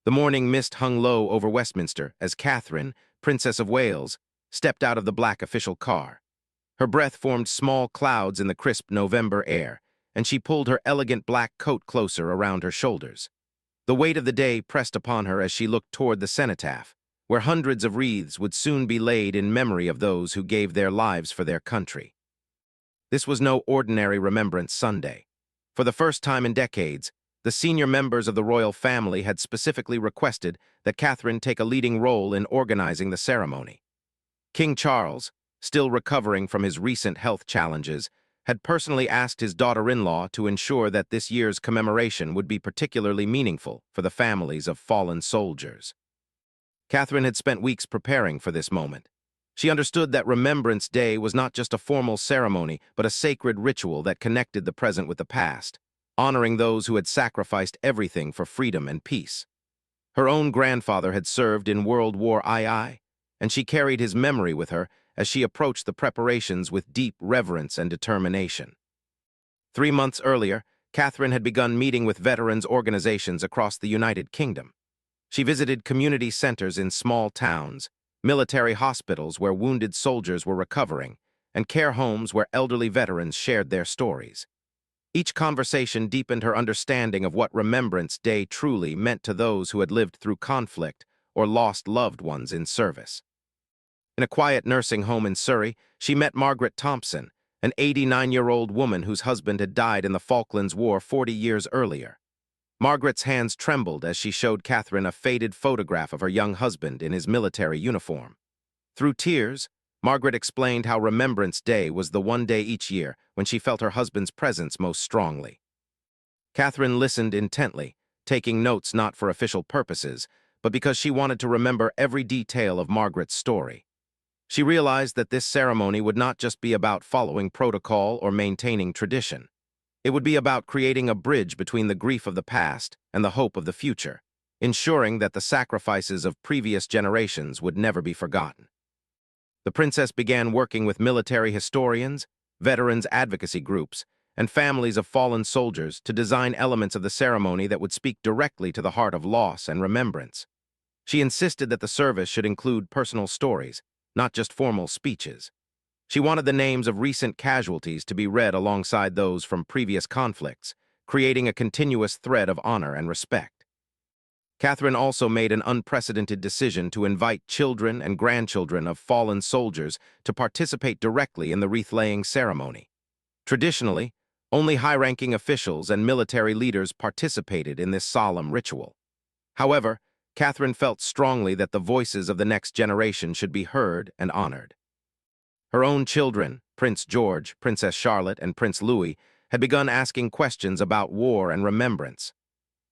The morning mist hung low over Westminster as Catherine, Princess of Wales, stepped out of the black official car. Her breath formed small clouds in the crisp November air, and she pulled her elegant black coat closer around her shoulders. The weight of the day pressed upon her as she looked toward the cenotaph, where hundreds of wreaths would soon be laid in memory of those who gave their lives for their country. This was no ordinary Remembrance Sunday. For the first time in decades, the senior members of the royal family had specifically requested that Catherine take a leading role in organizing the ceremony. King Charles, still recovering from his recent health challenges, had personally asked his daughter-in-law to ensure that this year's commemoration would be particularly meaningful for the families of fallen soldiers. Catherine had spent weeks preparing for this moment. She understood that Remembrance Day was not just a formal ceremony, but a sacred ritual that connected the present with the past, honoring those who had sacrificed everything for freedom and peace. Her own grandfather had served in World War II, and she carried his memory with her as she approached the preparations with deep reverence and determination. 3 months earlier, Catherine had begun meeting with veterans organizations across the United Kingdom. She visited community centers in small towns, military hospitals where wounded soldiers were recovering, and care homes where elderly veterans shared their stories. Each conversation deepened her understanding of what Remembrance Day truly meant to those who had lived through conflict or lost loved ones in service. In a quiet nursing home in Surrey, she met Margaret Thompson, an 89-year-old woman whose husband had died in the Falklands War 40 years earlier. Margaret's hands trembled as she showed Catherine a faded photograph of her young husband in his military uniform. Through tears, Margaret explained how Remembrance Day was the one day each year when she felt her husband's presence most strongly. Catherine listened intently, taking notes not for official purposes, but because she wanted to remember every detail of Margaret's story. She realized that this ceremony would not just be about following protocol or maintaining tradition. It would be about creating a bridge between the grief of the past and the hope of the future, ensuring that the sacrifices of previous generations would never be forgotten. The princess began working with military historians, veterans advocacy groups, and families of fallen soldiers to design elements of the ceremony that would speak directly to the heart of loss and remembrance. She insisted that the service should include personal stories, not just formal speeches. She wanted the names of recent casualties to be read alongside those from previous conflicts, creating a continuous thread of honor and respect. Catherine also made an unprecedented decision to invite children and grandchildren of fallen soldiers to participate directly in the wreath-laying ceremony. Traditionally, only high-ranking officials and military leaders participated in this solemn ritual. However, Catherine felt strongly that the voices of the next generation should be heard and honored. Her own children, Prince George, Princess Charlotte, and Prince Louis, had begun asking questions about war and remembrance.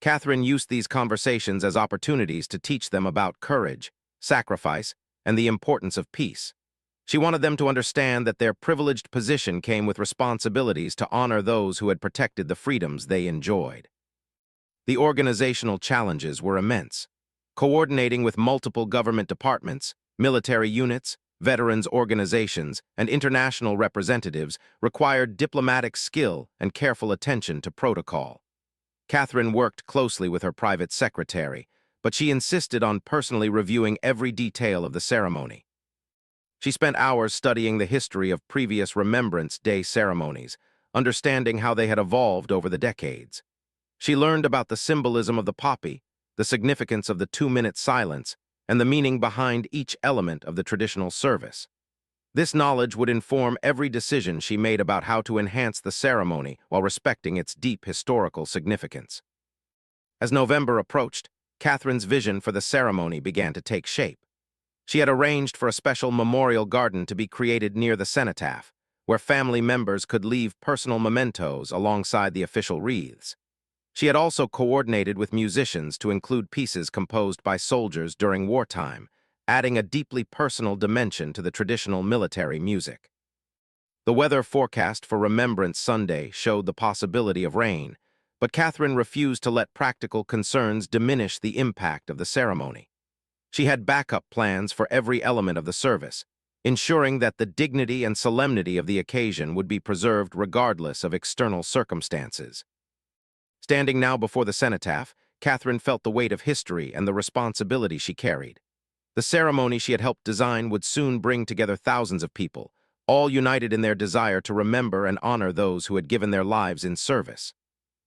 Catherine used these conversations as opportunities to teach them about courage, sacrifice, and the importance of peace. She wanted them to understand that their privileged position came with responsibilities to honor those who had protected the freedoms they enjoyed. The organizational challenges were immense. Coordinating with multiple government departments, military units, veterans organizations, and international representatives required diplomatic skill and careful attention to protocol. Catherine worked closely with her private secretary, but she insisted on personally reviewing every detail of the ceremony. She spent hours studying the history of previous Remembrance Day ceremonies, understanding how they had evolved over the decades. She learned about the symbolism of the poppy, the significance of the 2-minute silence, and the meaning behind each element of the traditional service. This knowledge would inform every decision she made about how to enhance the ceremony while respecting its deep historical significance. As November approached, Catherine's vision for the ceremony began to take shape. She had arranged for a special memorial garden to be created near the cenotaph, where family members could leave personal mementos alongside the official wreaths. She had also coordinated with musicians to include pieces composed by soldiers during wartime, adding a deeply personal dimension to the traditional military music. The weather forecast for Remembrance Sunday showed the possibility of rain, but Catherine refused to let practical concerns diminish the impact of the ceremony. She had backup plans for every element of the service, ensuring that the dignity and solemnity of the occasion would be preserved regardless of external circumstances. Standing now before the cenotaph, Catherine felt the weight of history and the responsibility she carried. The ceremony she had helped design would soon bring together thousands of people, all united in their desire to remember and honor those who had given their lives in service.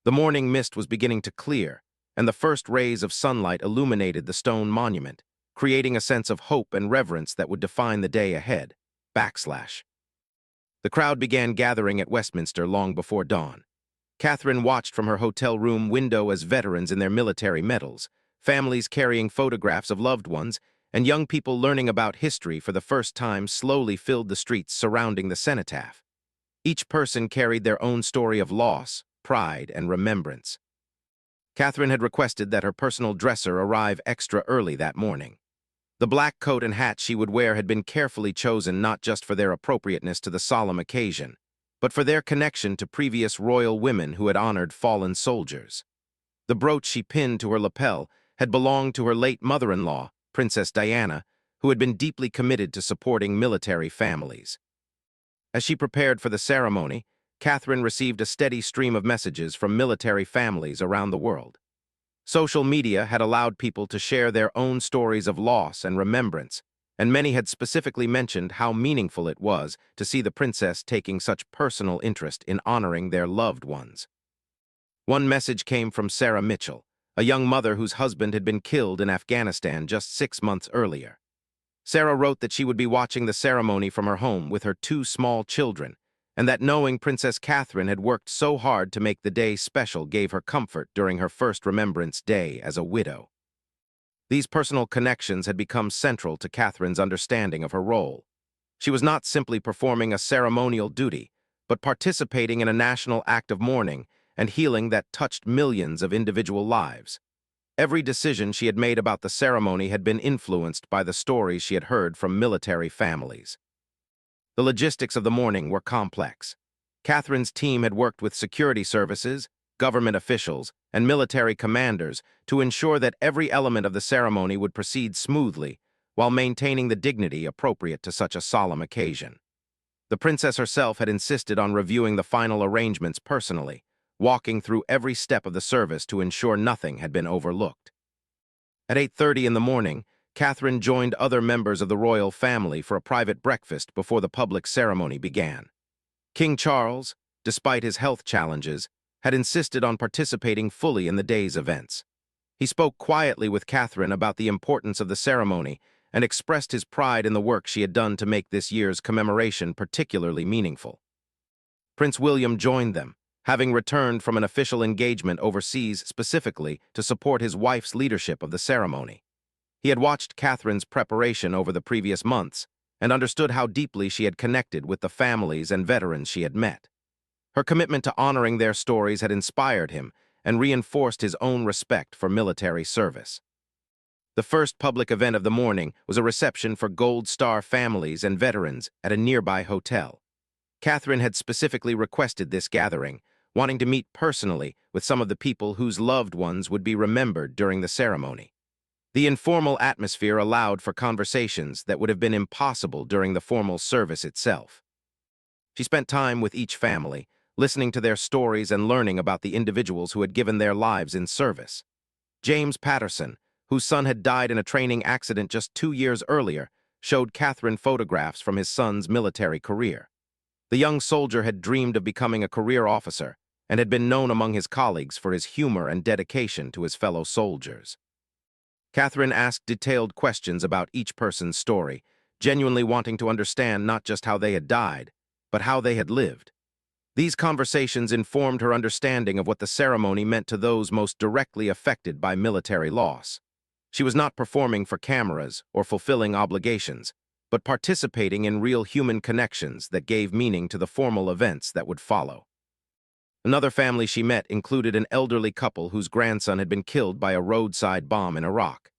The morning mist was beginning to clear, and the first rays of sunlight illuminated the stone monument, creating a sense of hope and reverence that would define the day ahead. Backslash. The crowd began gathering at Westminster long before dawn. Catherine watched from her hotel room window as veterans in their military medals, families carrying photographs of loved ones, and young people learning about history for the first time slowly filled the streets surrounding the cenotaph. Each person carried their own story of loss, pride, and remembrance. Catherine had requested that her personal dresser arrive extra early that morning. The black coat and hat she would wear had been carefully chosen not just for their appropriateness to the solemn occasion, but for their connection to previous royal women who had honored fallen soldiers. The brooch she pinned to her lapel had belonged to her late mother-in-law, Princess Diana, who had been deeply committed to supporting military families. As she prepared for the ceremony, Catherine received a steady stream of messages from military families around the world. Social media had allowed people to share their own stories of loss and remembrance, and many had specifically mentioned how meaningful it was to see the princess taking such personal interest in honoring their loved ones. One message came from Sarah Mitchell, a young mother whose husband had been killed in Afghanistan just 6 months earlier. Sarah wrote that she would be watching the ceremony from her home with her 2 small children, and that knowing Princess Catherine had worked so hard to make the day special gave her comfort during her first Remembrance Day as a widow. These personal connections had become central to Catherine's understanding of her role. She was not simply performing a ceremonial duty, but participating in a national act of mourning and healing that touched millions of individual lives. Every decision she had made about the ceremony had been influenced by the stories she had heard from military families. The logistics of the morning were complex. Catherine's team had worked with security services, government officials, and military commanders to ensure that every element of the ceremony would proceed smoothly while maintaining the dignity appropriate to such a solemn occasion. The princess herself had insisted on reviewing the final arrangements personally, walking through every step of the service to ensure nothing had been overlooked. At 8:30 in the morning, Catherine joined other members of the royal family for a private breakfast before the public ceremony began. King Charles, despite his health challenges, had insisted on participating fully in the day's events. He spoke quietly with Catherine about the importance of the ceremony and expressed his pride in the work she had done to make this year's commemoration particularly meaningful. Prince William joined them, having returned from an official engagement overseas specifically to support his wife's leadership of the ceremony. He had watched Catherine's preparation over the previous months and understood how deeply she had connected with the families and veterans she had met. Her commitment to honoring their stories had inspired him and reinforced his own respect for military service. The first public event of the morning was a reception for Gold Star families and veterans at a nearby hotel. Catherine had specifically requested this gathering, wanting to meet personally with some of the people whose loved ones would be remembered during the ceremony. The informal atmosphere allowed for conversations that would have been impossible during the formal service itself. She spent time with each family, listening to their stories and learning about the individuals who had given their lives in service. James Patterson, whose son had died in a training accident just 2 years earlier, showed Catherine photographs from his son's military career. The young soldier had dreamed of becoming a career officer and had been known among his colleagues for his humor and dedication to his fellow soldiers. Catherine asked detailed questions about each person's story, genuinely wanting to understand not just how they had died, but how they had lived. These conversations informed her understanding of what the ceremony meant to those most directly affected by military loss. She was not performing for cameras or fulfilling obligations, but participating in real human connections that gave meaning to the formal events that would follow. Another family she met included an elderly couple whose grandson had been killed by a roadside bomb in Iraq.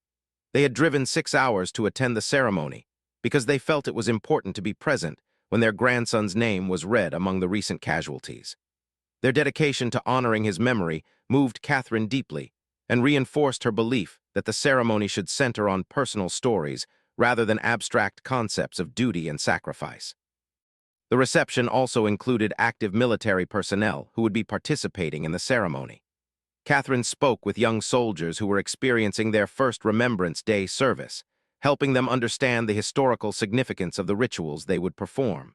They had driven 6 hours to attend the ceremony because they felt it was important to be present when their grandson's name was read among the recent casualties. Their dedication to honoring his memory moved Catherine deeply and reinforced her belief that the ceremony should center on personal stories rather than abstract concepts of duty and sacrifice. The reception also included active military personnel who would be participating in the ceremony. Catherine spoke with young soldiers who were experiencing their first Remembrance Day service, helping them understand the historical significance of the rituals they would perform.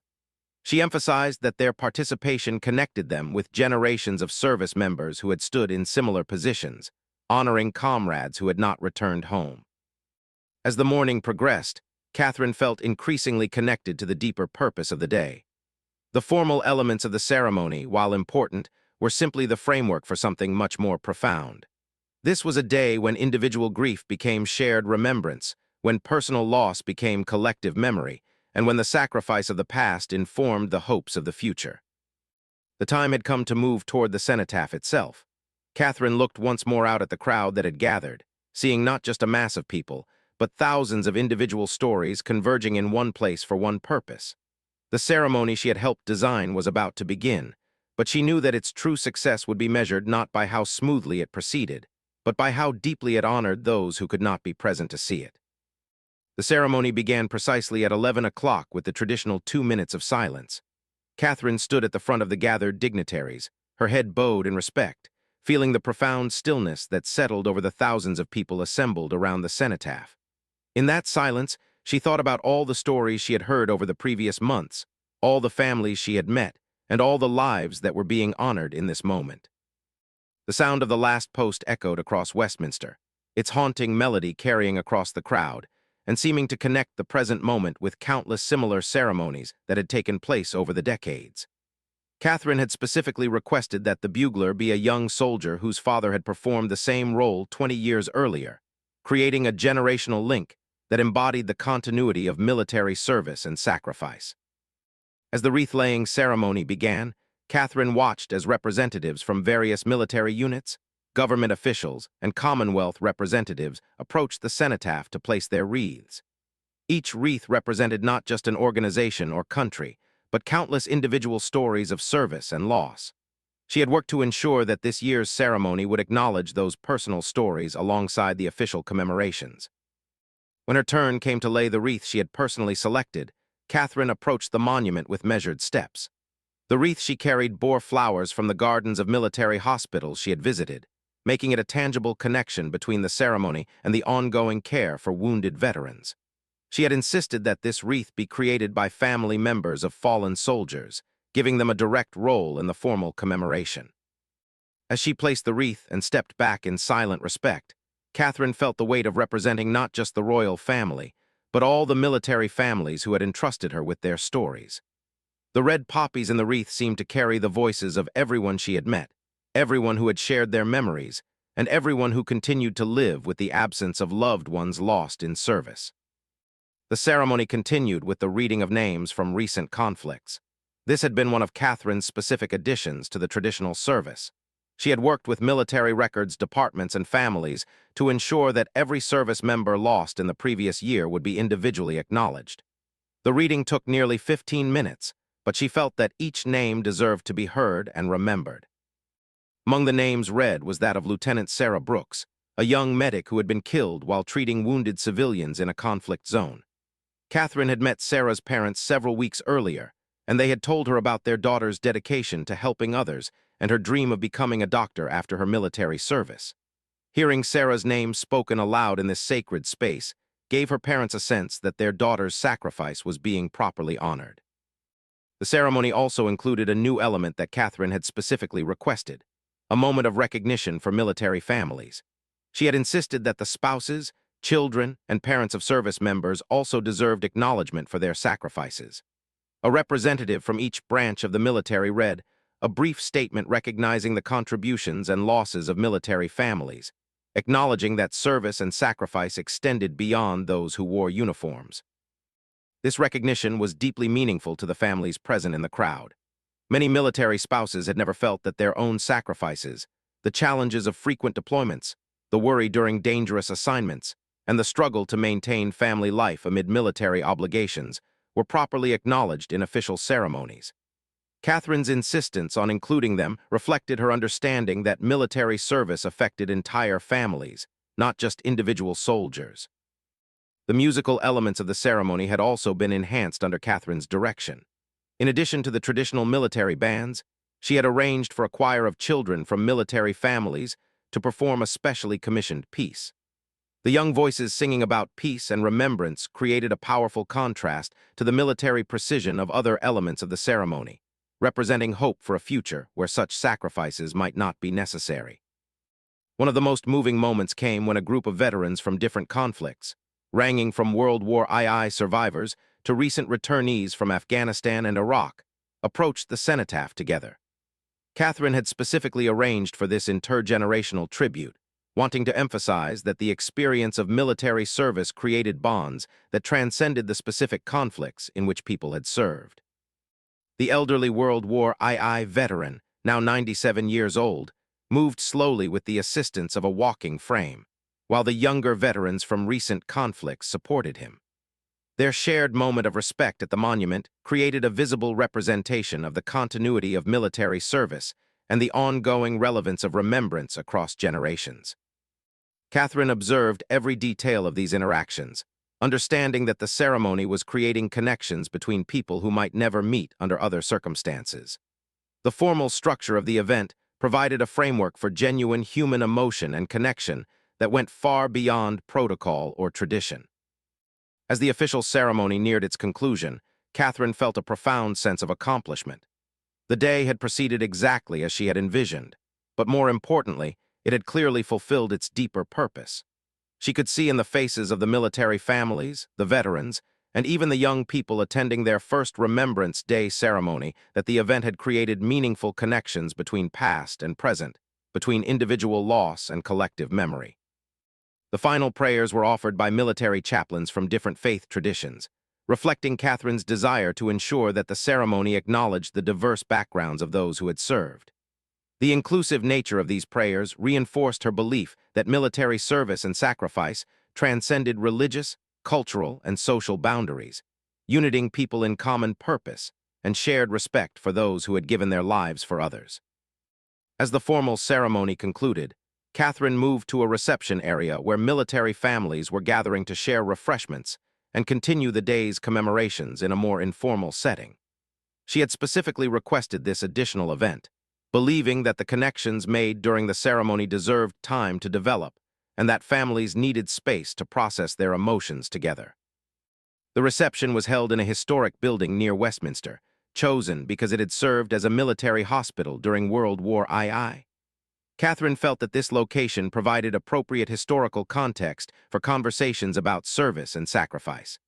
She emphasized that their participation connected them with generations of service members who had stood in similar positions, honoring comrades who had not returned home. As the morning progressed, Catherine felt increasingly connected to the deeper purpose of the day. The formal elements of the ceremony, while important, were simply the framework for something much more profound. This was a day when individual grief became shared remembrance, when personal loss became collective memory, and when the sacrifice of the past informed the hopes of the future. The time had come to move toward the cenotaph itself. Catherine looked once more out at the crowd that had gathered, seeing not just a mass of people, but thousands of individual stories converging in one place for one purpose. The ceremony she had helped design was about to begin, but she knew that its true success would be measured not by how smoothly it proceeded, but by how deeply it honored those who could not be present to see it. The ceremony began precisely at 11 o'clock with the traditional 2 minutes of silence. Catherine stood at the front of the gathered dignitaries, her head bowed in respect, feeling the profound stillness that settled over the thousands of people assembled around the cenotaph. In that silence, she thought about all the stories she had heard over the previous months, all the families she had met, and all the lives that were being honored in this moment. The sound of the last post echoed across Westminster, its haunting melody carrying across the crowd, and seeming to connect the present moment with countless similar ceremonies that had taken place over the decades. Catherine had specifically requested that the bugler be a young soldier whose father had performed the same role 20 years earlier, creating a generational link that embodied the continuity of military service and sacrifice. As the wreath-laying ceremony began, Catherine watched as representatives from various military units, government officials, and Commonwealth representatives approached the cenotaph to place their wreaths. Each wreath represented not just an organization or country, but countless individual stories of service and loss. She had worked to ensure that this year's ceremony would acknowledge those personal stories alongside the official commemorations. When her turn came to lay the wreath she had personally selected, Catherine approached the monument with measured steps. The wreath she carried bore flowers from the gardens of military hospitals she had visited, making it a tangible connection between the ceremony and the ongoing care for wounded veterans. She had insisted that this wreath be created by family members of fallen soldiers, giving them a direct role in the formal commemoration. As she placed the wreath and stepped back in silent respect, Catherine felt the weight of representing not just the royal family, but all the military families who had entrusted her with their stories. The red poppies in the wreath seemed to carry the voices of everyone she had met, everyone who had shared their memories, and everyone who continued to live with the absence of loved ones lost in service. The ceremony continued with the reading of names from recent conflicts. This had been one of Catherine's specific additions to the traditional service. She had worked with military records departments and families to ensure that every service member lost in the previous year would be individually acknowledged. The reading took nearly 15 minutes, but she felt that each name deserved to be heard and remembered. Among the names read was that of Lieutenant Sarah Brooks, a young medic who had been killed while treating wounded civilians in a conflict zone. Catherine had met Sarah's parents several weeks earlier, and they had told her about their daughter's dedication to helping others and her dream of becoming a doctor after her military service. Hearing Sarah's name spoken aloud in this sacred space gave her parents a sense that their daughter's sacrifice was being properly honored. The ceremony also included a new element that Catherine had specifically requested, a moment of recognition for military families. She had insisted that the spouses, children, and parents of service members also deserved acknowledgement for their sacrifices. A representative from each branch of the military read a brief statement recognizing the contributions and losses of military families, acknowledging that service and sacrifice extended beyond those who wore uniforms. This recognition was deeply meaningful to the families present in the crowd. Many military spouses had never felt that their own sacrifices, the challenges of frequent deployments, the worry during dangerous assignments, and the struggle to maintain family life amid military obligations were properly acknowledged in official ceremonies. Catherine's insistence on including them reflected her understanding that military service affected entire families, not just individual soldiers. The musical elements of the ceremony had also been enhanced under Catherine's direction. In addition to the traditional military bands, she had arranged for a choir of children from military families to perform a specially commissioned piece. The young voices singing about peace and remembrance created a powerful contrast to the military precision of other elements of the ceremony, representing hope for a future where such sacrifices might not be necessary. One of the most moving moments came when a group of veterans from different conflicts, ranging from World War II survivors to recent returnees from Afghanistan and Iraq, approached the cenotaph together. Catherine had specifically arranged for this intergenerational tribute, wanting to emphasize that the experience of military service created bonds that transcended the specific conflicts in which people had served. The elderly World War II veteran, now 97 years old, moved slowly with the assistance of a walking frame, while the younger veterans from recent conflicts supported him. Their shared moment of respect at the monument created a visible representation of the continuity of military service and the ongoing relevance of remembrance across generations. Catherine observed every detail of these interactions, understanding that the ceremony was creating connections between people who might never meet under other circumstances. The formal structure of the event provided a framework for genuine human emotion and connection that went far beyond protocol or tradition. As the official ceremony neared its conclusion, Catherine felt a profound sense of accomplishment. The day had proceeded exactly as she had envisioned, but more importantly, it had clearly fulfilled its deeper purpose. She could see in the faces of the military families, the veterans, and even the young people attending their first Remembrance Day ceremony that the event had created meaningful connections between past and present, between individual loss and collective memory. The final prayers were offered by military chaplains from different faith traditions, reflecting Catherine's desire to ensure that the ceremony acknowledged the diverse backgrounds of those who had served. The inclusive nature of these prayers reinforced her belief that military service and sacrifice transcended religious, cultural, and social boundaries, uniting people in common purpose and shared respect for those who had given their lives for others. As the formal ceremony concluded, Catherine moved to a reception area where military families were gathering to share refreshments and continue the day's commemorations in a more informal setting. She had specifically requested this additional event, believing that the connections made during the ceremony deserved time to develop and that families needed space to process their emotions together. The reception was held in a historic building near Westminster, chosen because it had served as a military hospital during World War II. Catherine felt that this location provided appropriate historical context for conversations about service and sacrifice.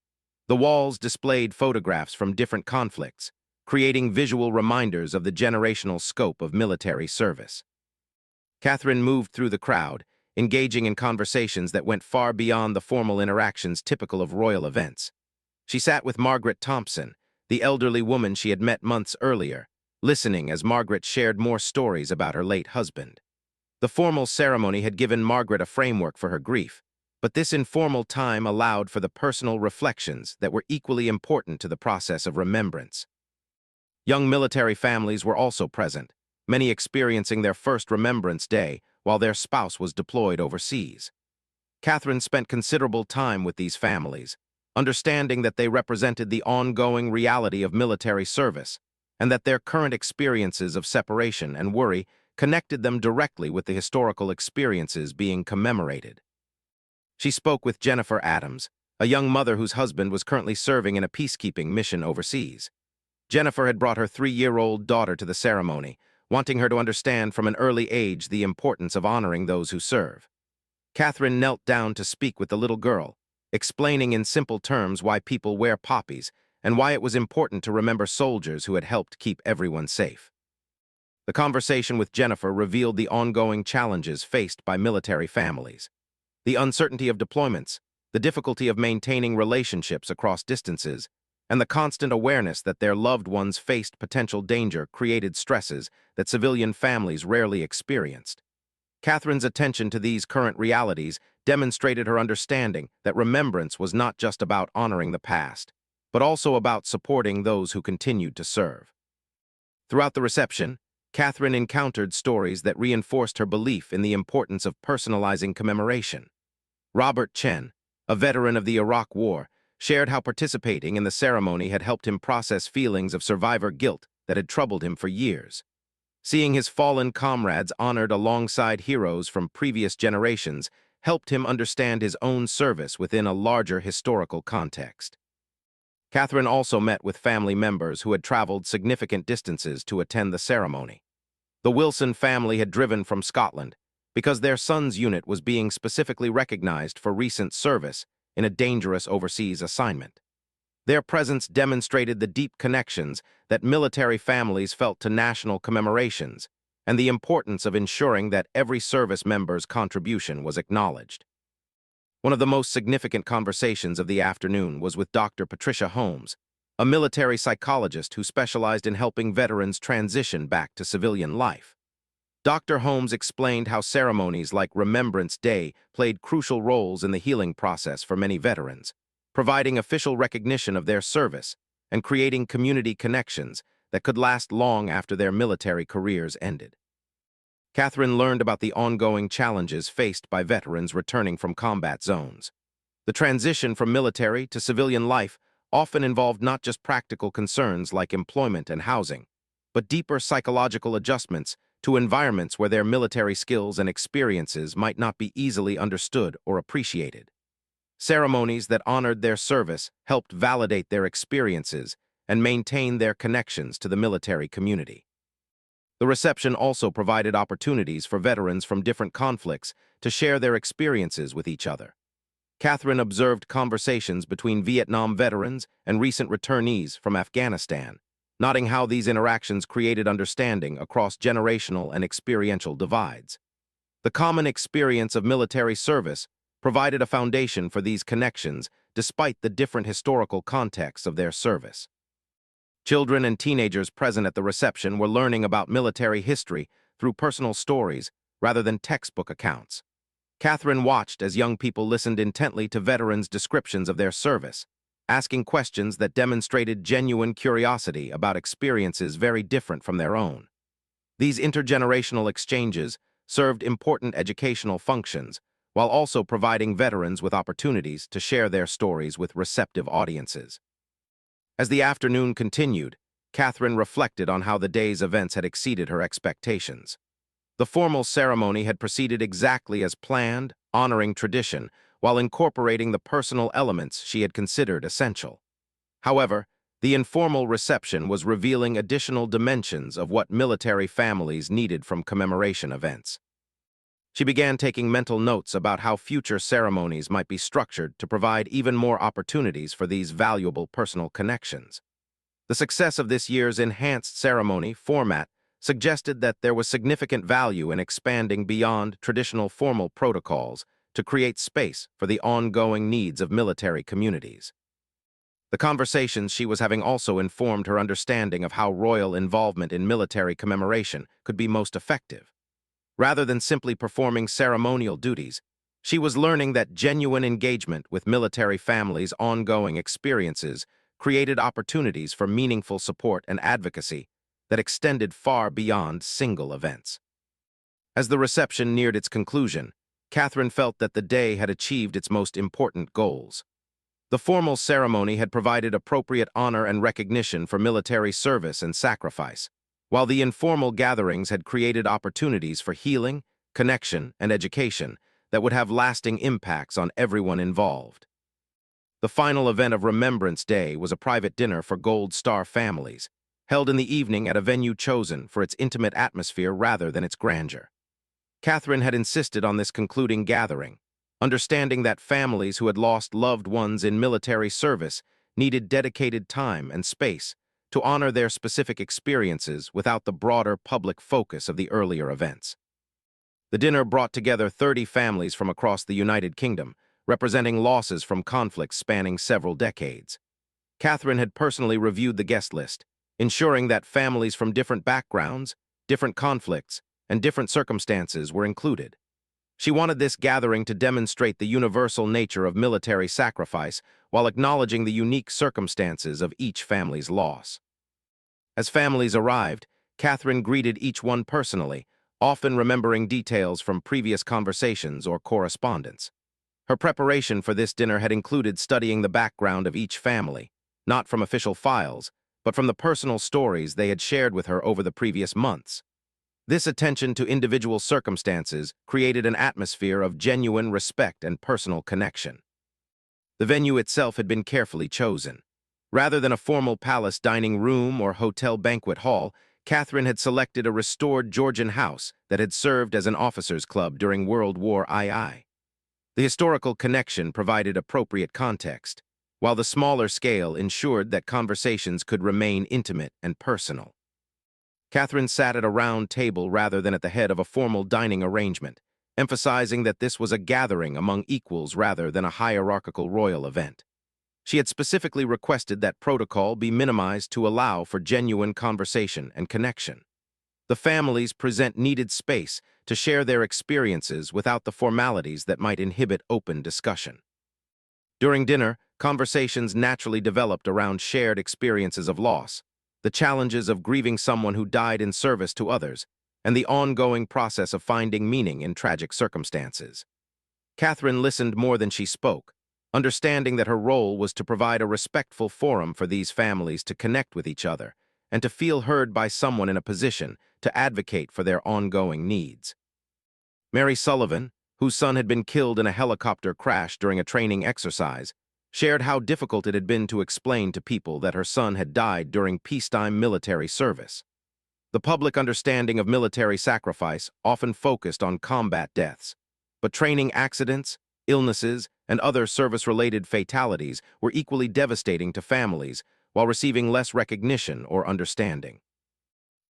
The walls displayed photographs from different conflicts, creating visual reminders of the generational scope of military service. Catherine moved through the crowd, engaging in conversations that went far beyond the formal interactions typical of royal events. She sat with Margaret Thompson, the elderly woman she had met months earlier, listening as Margaret shared more stories about her late husband. The formal ceremony had given Margaret a framework for her grief, but this informal time allowed for the personal reflections that were equally important to the process of remembrance. Young military families were also present, many experiencing their first Remembrance Day while their spouse was deployed overseas. Catherine spent considerable time with these families, understanding that they represented the ongoing reality of military service and that their current experiences of separation and worry connected them directly with the historical experiences being commemorated. She spoke with Jennifer Adams, a young mother whose husband was currently serving in a peacekeeping mission overseas. Jennifer had brought her 3-year-old daughter to the ceremony, wanting her to understand from an early age the importance of honoring those who serve. Catherine knelt down to speak with the little girl, explaining in simple terms why people wear poppies and why it was important to remember soldiers who had helped keep everyone safe. The conversation with Jennifer revealed the ongoing challenges faced by military families. The uncertainty of deployments, the difficulty of maintaining relationships across distances, and the constant awareness that their loved ones faced potential danger created stresses that civilian families rarely experienced. Catherine's attention to these current realities demonstrated her understanding that remembrance was not just about honoring the past, but also about supporting those who continued to serve. Throughout the reception, Catherine encountered stories that reinforced her belief in the importance of personalizing commemoration. Robert Chen, a veteran of the Iraq War, shared how participating in the ceremony had helped him process feelings of survivor guilt that had troubled him for years. Seeing his fallen comrades honored alongside heroes from previous generations helped him understand his own service within a larger historical context. Catherine also met with family members who had traveled significant distances to attend the ceremony. The Wilson family had driven from Scotland because their son's unit was being specifically recognized for recent service in a dangerous overseas assignment. Their presence demonstrated the deep connections that military families felt to national commemorations and the importance of ensuring that every service member's contribution was acknowledged. One of the most significant conversations of the afternoon was with Dr. Patricia Holmes, a military psychologist who specialized in helping veterans transition back to civilian life. Dr. Holmes explained how ceremonies like Remembrance Day played crucial roles in the healing process for many veterans, providing official recognition of their service and creating community connections that could last long after their military careers ended. Catherine learned about the ongoing challenges faced by veterans returning from combat zones. The transition from military to civilian life often involved not just practical concerns like employment and housing, but deeper psychological adjustments to environments where their military skills and experiences might not be easily understood or appreciated. Ceremonies that honored their service helped validate their experiences and maintain their connections to the military community. The reception also provided opportunities for veterans from different conflicts to share their experiences with each other. Catherine observed conversations between Vietnam veterans and recent returnees from Afghanistan, noting how these interactions created understanding across generational and experiential divides. The common experience of military service provided a foundation for these connections despite the different historical contexts of their service. Children and teenagers present at the reception were learning about military history through personal stories rather than textbook accounts. Catherine watched as young people listened intently to veterans' descriptions of their service, asking questions that demonstrated genuine curiosity about experiences very different from their own. These intergenerational exchanges served important educational functions, while also providing veterans with opportunities to share their stories with receptive audiences. As the afternoon continued, Catherine reflected on how the day's events had exceeded her expectations. The formal ceremony had proceeded exactly as planned, honoring tradition, while incorporating the personal elements she had considered essential. However, the informal reception was revealing additional dimensions of what military families needed from commemoration events. She began taking mental notes about how future ceremonies might be structured to provide even more opportunities for these valuable personal connections. The success of this year's enhanced ceremony format suggested that there was significant value in expanding beyond traditional formal protocols to create space for the ongoing needs of military communities. The conversations she was having also informed her understanding of how royal involvement in military commemoration could be most effective. Rather than simply performing ceremonial duties, she was learning that genuine engagement with military families' ongoing experiences created opportunities for meaningful support and advocacy that extended far beyond single events. As the reception neared its conclusion, Catherine felt that the day had achieved its most important goals. The formal ceremony had provided appropriate honor and recognition for military service and sacrifice, while the informal gatherings had created opportunities for healing, connection, and education that would have lasting impacts on everyone involved. The final event of Remembrance Day was a private dinner for Gold Star families, held in the evening at a venue chosen for its intimate atmosphere rather than its grandeur. Catherine had insisted on this concluding gathering, understanding that families who had lost loved ones in military service needed dedicated time and space to honor their specific experiences without the broader public focus of the earlier events. The dinner brought together 30 families from across the United Kingdom, representing losses from conflicts spanning several decades. Catherine had personally reviewed the guest list, ensuring that families from different backgrounds, different conflicts, and different circumstances were included. She wanted this gathering to demonstrate the universal nature of military sacrifice while acknowledging the unique circumstances of each family's loss. As families arrived, Catherine greeted each one personally, often remembering details from previous conversations or correspondence. Her preparation for this dinner had included studying the background of each family, not from official files, but from the personal stories they had shared with her over the previous months. This attention to individual circumstances created an atmosphere of genuine respect and personal connection. The venue itself had been carefully chosen. Rather than a formal palace dining room or hotel banquet hall, Catherine had selected a restored Georgian house that had served as an officers' club during World War II. The historical connection provided appropriate context, while the smaller scale ensured that conversations could remain intimate and personal. Catherine sat at a round table rather than at the head of a formal dining arrangement, emphasizing that this was a gathering among equals rather than a hierarchical royal event. She had specifically requested that protocol be minimized to allow for genuine conversation and connection. The families present needed space to share their experiences without the formalities that might inhibit open discussion. During dinner, conversations naturally developed around shared experiences of loss, the challenges of grieving someone who died in service to others, and the ongoing process of finding meaning in tragic circumstances. Catherine listened more than she spoke, understanding that her role was to provide a respectful forum for these families to connect with each other and to feel heard by someone in a position to advocate for their ongoing needs. Mary Sullivan, whose son had been killed in a helicopter crash during a training exercise, shared how difficult it had been to explain to people that her son had died during peacetime military service. The public understanding of military sacrifice often focused on combat deaths, but training accidents, illnesses, and other service-related fatalities were equally devastating to families while receiving less recognition or understanding.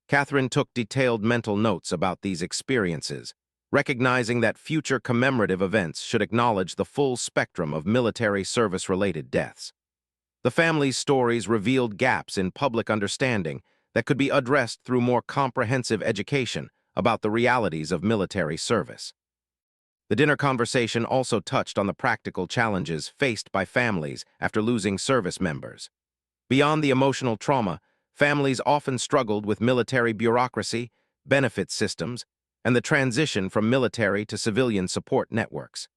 Catherine took detailed mental notes about these experiences, recognizing that future commemorative events should acknowledge the full spectrum of military service-related deaths. The family's stories revealed gaps in public understanding that could be addressed through more comprehensive education about the realities of military service. The dinner conversation also touched on the practical challenges faced by families after losing service members. Beyond the emotional trauma, families often struggled with military bureaucracy, benefit systems, and the transition from military to civilian support networks.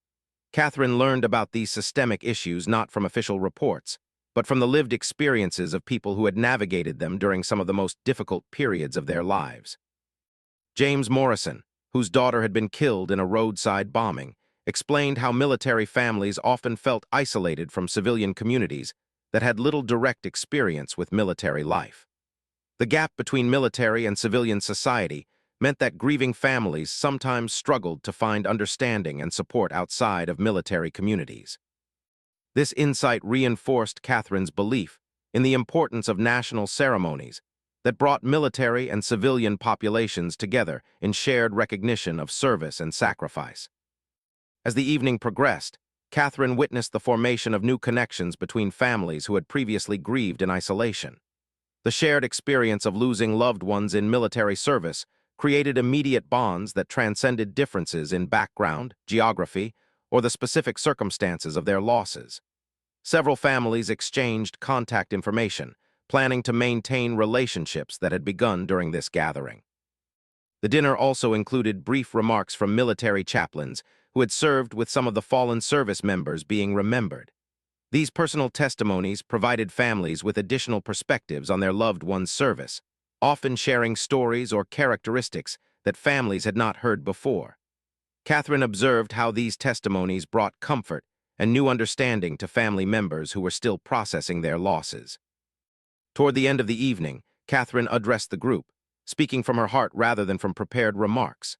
Catherine learned about these systemic issues not from official reports, but from the lived experiences of people who had navigated them during some of the most difficult periods of their lives. James Morrison, whose daughter had been killed in a roadside bombing, explained how military families often felt isolated from civilian communities that had little direct experience with military life. The gap between military and civilian society meant that grieving families sometimes struggled to find understanding and support outside of military communities. This insight reinforced Catherine's belief in the importance of national ceremonies that brought military and civilian populations together in shared recognition of service and sacrifice. As the evening progressed, Catherine witnessed the formation of new connections between families who had previously grieved in isolation. The shared experience of losing loved ones in military service created immediate bonds that transcended differences in background, geography, or the specific circumstances of their losses. Several families exchanged contact information, planning to maintain relationships that had begun during this gathering. The dinner also included brief remarks from military chaplains who had served with some of the fallen service members being remembered. These personal testimonies provided families with additional perspectives on their loved one's service, often sharing stories or characteristics that families had not heard before. Catherine observed how these testimonies brought comfort and new understanding to family members who were still processing their losses. Toward the end of the evening, Catherine addressed the group, speaking from her heart rather than from prepared remarks.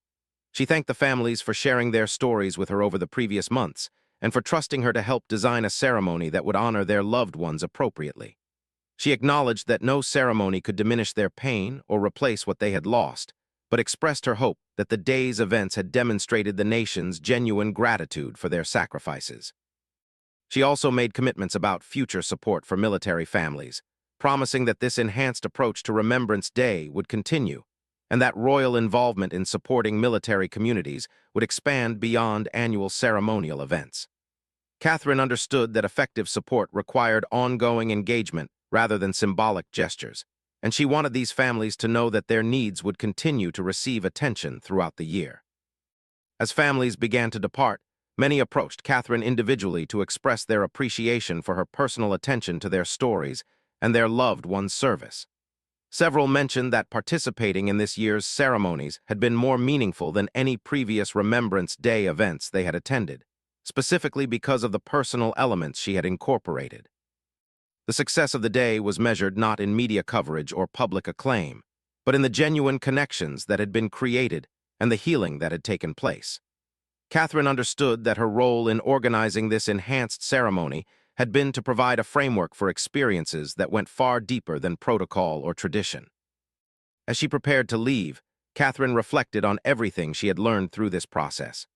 She thanked the families for sharing their stories with her over the previous months and for trusting her to help design a ceremony that would honor their loved ones appropriately. She acknowledged that no ceremony could diminish their pain or replace what they had lost, but expressed her hope that the day's events had demonstrated the nation's genuine gratitude for their sacrifices. She also made commitments about future support for military families, promising that this enhanced approach to Remembrance Day would continue, and that royal involvement in supporting military communities would expand beyond annual ceremonial events. Catherine understood that effective support required ongoing engagement rather than symbolic gestures, and she wanted these families to know that their needs would continue to receive attention throughout the year. As families began to depart, many approached Catherine individually to express their appreciation for her personal attention to their stories and their loved one's service. Several mentioned that participating in this year's ceremonies had been more meaningful than any previous Remembrance Day events they had attended, specifically because of the personal elements she had incorporated. The success of the day was measured not in media coverage or public acclaim, but in the genuine connections that had been created and the healing that had taken place. Catherine understood that her role in organizing this enhanced ceremony had been to provide a framework for experiences that went far deeper than protocol or tradition. As she prepared to leave, Catherine reflected on everything she had learned through this process.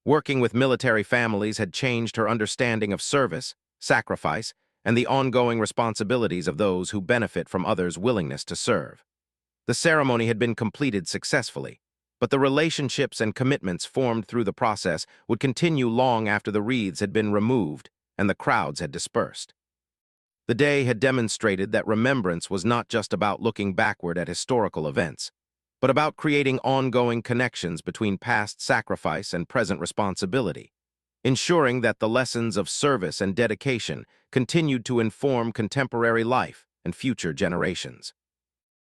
Working with military families had changed her understanding of service, sacrifice, and the ongoing responsibilities of those who benefit from others' willingness to serve. The ceremony had been completed successfully, but the relationships and commitments formed through the process would continue long after the wreaths had been removed and the crowds had dispersed. The day had demonstrated that remembrance was not just about looking backward at historical events, but about creating ongoing connections between past sacrifice and present responsibility, ensuring that the lessons of service and dedication continued to inform contemporary life and future generations.